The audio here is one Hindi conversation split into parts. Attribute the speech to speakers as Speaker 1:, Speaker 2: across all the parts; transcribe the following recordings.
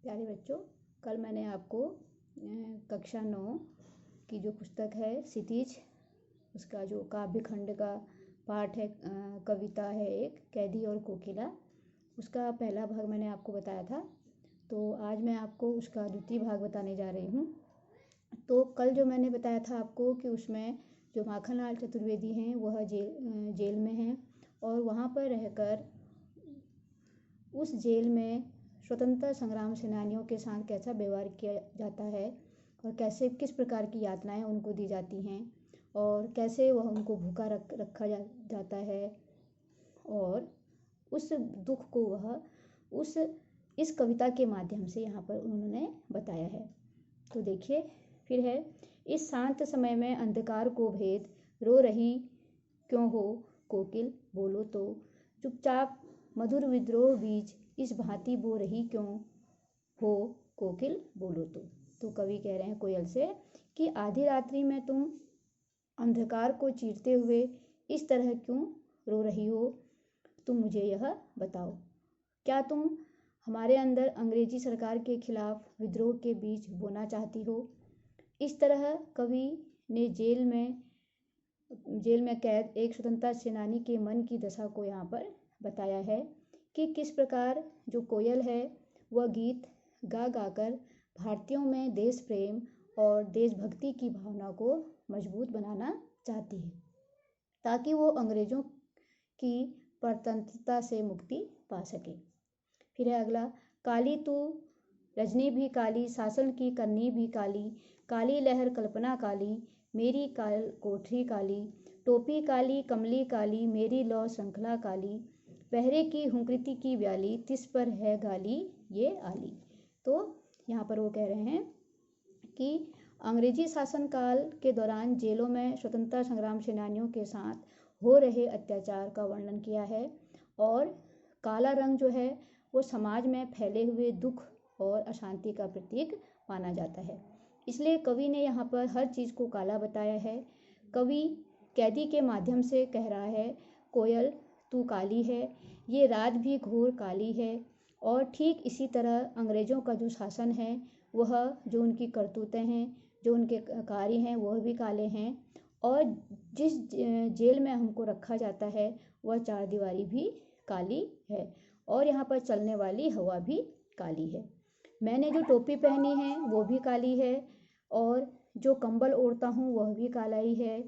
Speaker 1: प्यारे बच्चों, कल मैंने आपको कक्षा 9 की जो पुस्तक है क्षितिज, उसका जो काव्य खंड का पाठ है, कविता है एक कैदी और कोकिला, उसका पहला भाग मैंने आपको बताया था। तो आज मैं आपको उसका द्वितीय भाग बताने जा रही हूँ। तो कल जो मैंने बताया था आपको कि उसमें जो माखनलाल चतुर्वेदी हैं वह जेल में हैं और वहाँ पर रहकर उस जेल में स्वतंत्रता संग्राम सेनानियों के साथ कैसा व्यवहार किया जाता है और कैसे किस प्रकार की यातनाएं उनको दी जाती हैं और कैसे वह उनको भूखा रखा जाता है और उस दुख को वह उस इस कविता के माध्यम से यहाँ पर उन्होंने बताया है। तो देखिए फिर है, इस शांत समय में अंधकार को भेद, रो रही क्यों हो कोकिल बोलो तो, चुपचाप मधुर विद्रोह बीज इस भांति बो रही क्यों हो कोकिल बोलो तो कवि कह रहे हैं कोयल से कि आधी रात्रि में तुम अंधकार को चीरते हुए इस तरह क्यों रो रही हो। तुम मुझे यह बताओ, क्या तुम हमारे अंदर अंग्रेजी सरकार के खिलाफ विद्रोह के बीज बोना चाहती हो। इस तरह कवि ने जेल में कैद एक स्वतंत्रता सेनानी के मन की दशा को यहाँ पर बताया है कि किस प्रकार जो कोयल है वह गीत गा गाकर भारतीयों में देश प्रेम और देशभक्ति की भावना को मजबूत बनाना चाहती है ताकि वो अंग्रेजों की परतंत्रता से मुक्ति पा सके। फिर है अगला, काली तू रजनी भी काली, शासन की करनी भी काली, काली लहर कल्पना काली, मेरी कोठरी काली, टोपी काली कमली काली, मेरी लौ श्रृंखला काली, पहरे की हुंकृति की व्याली, तिस पर है गाली ये आली। तो यहाँ पर वो कह रहे हैं कि अंग्रेजी शासनकाल के दौरान जेलों में स्वतंत्रता संग्राम सेनानियों के साथ हो रहे अत्याचार का वर्णन किया है और काला रंग जो है वो समाज में फैले हुए दुख और अशांति का प्रतीक माना जाता है। इसलिए कवि ने यहाँ पर हर चीज़ को काला बताया है। कवि कैदी के माध्यम से कह रहा है, कोयल तू काली है, ये रात भी घोर काली है। और ठीक इसी तरह अंग्रेज़ों का जो शासन है वह जो उनकी करतूतें हैं, जो उनके कार्य हैं वह भी काले हैं और जिस जेल में हमको रखा जाता है वह चारदीवारी भी काली है और यहाँ पर चलने वाली हवा भी काली है। मैंने जो टोपी पहनी है वो भी काली है और जो कंबल ओढ़ता हूँ वह भी काला ही है।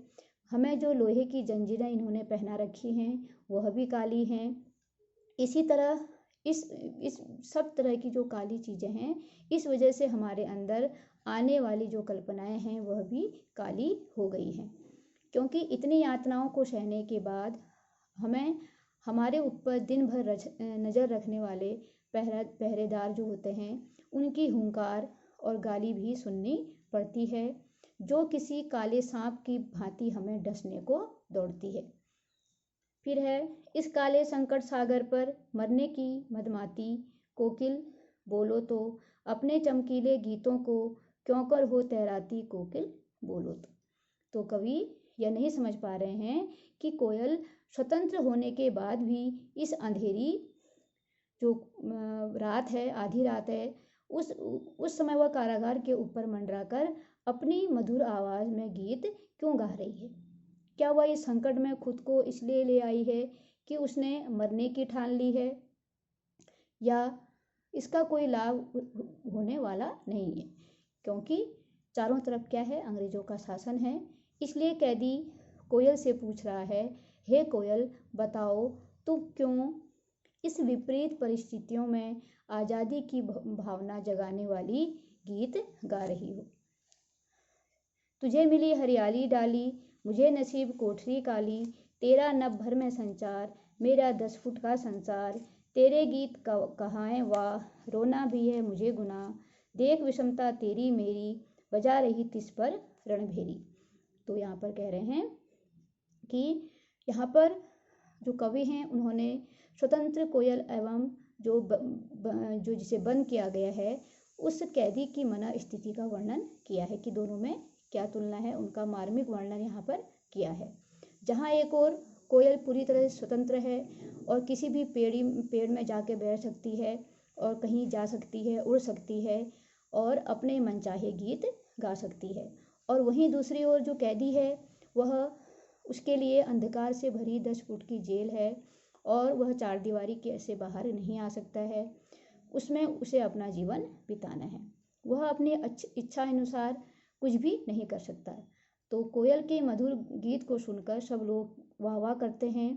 Speaker 1: हमें जो लोहे की जंजीरें इन्होंने पहना रखी हैं वह भी काली हैं। इसी तरह इस सब तरह की जो काली चीज़ें हैं, इस वजह से हमारे अंदर आने वाली जो कल्पनाएं हैं वह भी काली हो गई हैं। क्योंकि इतनी यातनाओं को सहने के बाद हमें हमारे ऊपर दिन भर नज़र रखने वाले पहरेदार जो होते हैं उनकी हुंकार और गाली भी सुननी पड़ती है, जो किसी काले सांप की भांति हमें डसने को दौड़ती है। फिर है, इस काले संकट सागर पर मरने की मदमाती कोकिल बोलो अपने चमकीले गीतों को क्यों कर हो तैराती कोकिल बोलो तो कवि यह नहीं समझ पा रहे हैं कि कोयल स्वतंत्र होने के बाद भी इस अंधेरी जो रात है, आधी रात है, उस समय वह कारागार के ऊपर मंडराकर अपनी मधुर आवाज़ में गीत क्यों गा रही है। क्या वह इस संकट में खुद को इसलिए ले आई है कि उसने मरने की ठान ली है या इसका कोई लाभ होने वाला नहीं है, क्योंकि चारों तरफ क्या है, अंग्रेजों का शासन है। इसलिए कैदी कोयल से पूछ रहा है, हे कोयल बताओ तुम क्यों इस विपरीत परिस्थितियों में आज़ादी की भावना जगाने वाली गीत गा रही हो। तुझे मिली हरियाली डाली, मुझे नसीब कोठरी काली, तेरा नभ भर में संचार, मेरा 10 फुट का संसार, तेरे गीत कहाएं वाह, रोना भी है मुझे गुनाह, देख विषमता तेरी मेरी, बजा रही तिस पर रणभेरी। तो यहाँ पर कह रहे हैं कि यहाँ पर जो कवि हैं उन्होंने स्वतंत्र कोयल एवं जो जिसे बंद किया गया है उस कैदी की मना स्थिति का वर्णन किया है कि दोनों में क्या तुलना है, उनका मार्मिक वर्णन यहाँ पर किया है। जहाँ एक और कोयल पूरी तरह से स्वतंत्र है और किसी भी पेड़ में जाके बैठ सकती है और कहीं जा सकती है, उड़ सकती है और अपने मनचाहे गीत गा सकती है। और वहीं दूसरी ओर जो कैदी है वह उसके लिए अंधकार से भरी 10 फुट की जेल है और वह चारदीवारी के से बाहर नहीं आ सकता है। उसमें उसे अपना जीवन बिताना है। वह अपनी इच्छा अनुसार कुछ भी नहीं कर सकता। तो कोयल के मधुर गीत को सुनकर सब लोग वाह वाह करते हैं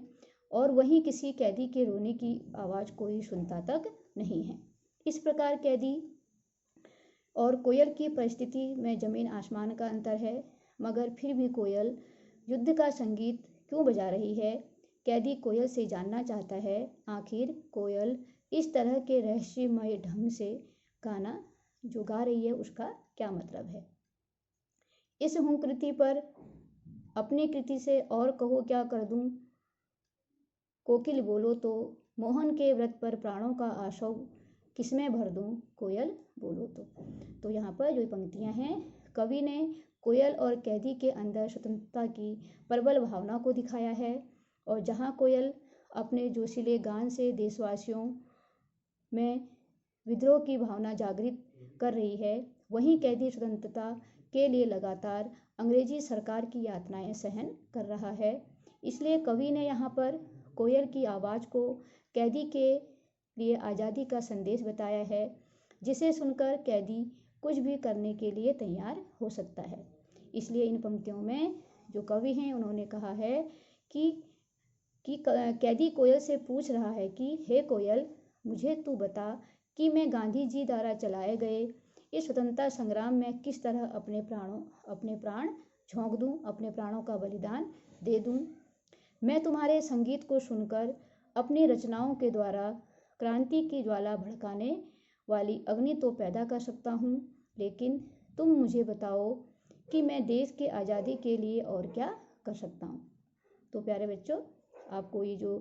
Speaker 1: और वहीं किसी कैदी के रोने की आवाज़ कोई सुनता तक नहीं है। इस प्रकार कैदी और कोयल की परिस्थिति में जमीन आसमान का अंतर है, मगर फिर भी कोयल युद्ध का संगीत क्यों बजा रही है? कैदी कोयल से जानना चाहता है, आखिर कोयल इस तरह के रहस्यमय ढंग से गाना जो गा रही है उसका क्या मतलब है? इस हूँ कृति पर अपनी कृति से और कहो क्या कर दूं? कोकिल बोलो तो मोहन के व्रत पर प्राणों का आशव किसमें भर दूं? कोयल बोलो तो यहाँ पर जो पंक्तियाँ हैं, कवि ने कोयल और कैदी के अंदर स्वतंत्रता की प्रबल भावना को दिखाया है। और जहाँ कोयल अपने जोशीले गान से देशवासियों में विद्रोह की भावना जागृत कर रही है, वहीं कैदी स्वतंत्रता के लिए लगातार अंग्रेजी सरकार की यातनाएं सहन कर रहा है। इसलिए कवि ने यहाँ पर कोयल की आवाज़ को कैदी के लिए आज़ादी का संदेश बताया है, जिसे सुनकर कैदी कुछ भी करने के लिए तैयार हो सकता है। इसलिए इन पंक्तियों में जो कवि हैं उन्होंने कहा है कि कैदी कोयल से पूछ रहा है कि हे कोयल, मुझे तू बता कि मैं गांधी जी द्वारा चलाए गए इस स्वतंत्रता संग्राम में किस तरह अपने प्राण झोंक दूं, अपने प्राणों का बलिदान दे दूं। मैं तुम्हारे संगीत को सुनकर अपनी रचनाओं के द्वारा क्रांति की ज्वाला भड़काने वाली अग्नि तो पैदा कर सकता हूँ, लेकिन तुम मुझे बताओ कि मैं देश की आज़ादी के लिए और क्या कर सकता हूँ। तो प्यारे बच्चों, आपको ये जो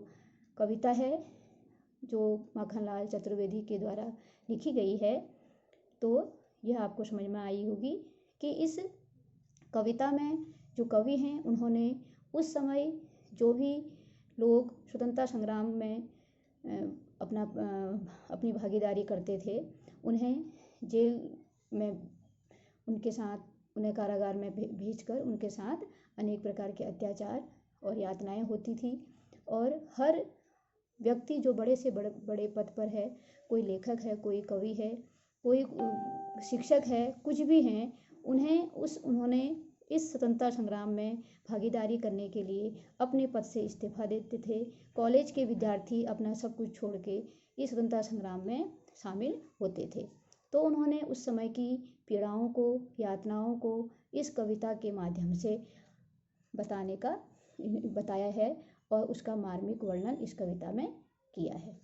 Speaker 1: कविता है जो माखनलाल चतुर्वेदी के द्वारा लिखी गई है, तो यह आपको समझ में आई होगी कि इस कविता में जो कवि हैं उन्होंने उस समय जो भी लोग स्वतंत्रता संग्राम में अपनी भागीदारी करते थे, उन्हें जेल में उनके साथ उन्हें कारागार में भेजकर उनके साथ अनेक प्रकार के अत्याचार और यातनाएं होती थी। और हर व्यक्ति जो बड़े से बड़े पद पर है, कोई लेखक है, कोई कवि है, कोई शिक्षक है, कुछ भी हैं, उन्होंने इस स्वतंत्रता संग्राम में भागीदारी करने के लिए अपने पद से इस्तीफा देते थे। कॉलेज के विद्यार्थी अपना सब कुछ छोड़ के इस स्वतंत्रता संग्राम में शामिल होते थे। तो उन्होंने उस समय की पीड़ाओं को, यातनाओं को इस कविता के माध्यम से बताया है और उसका मार्मिक वर्णन इस कविता में किया है।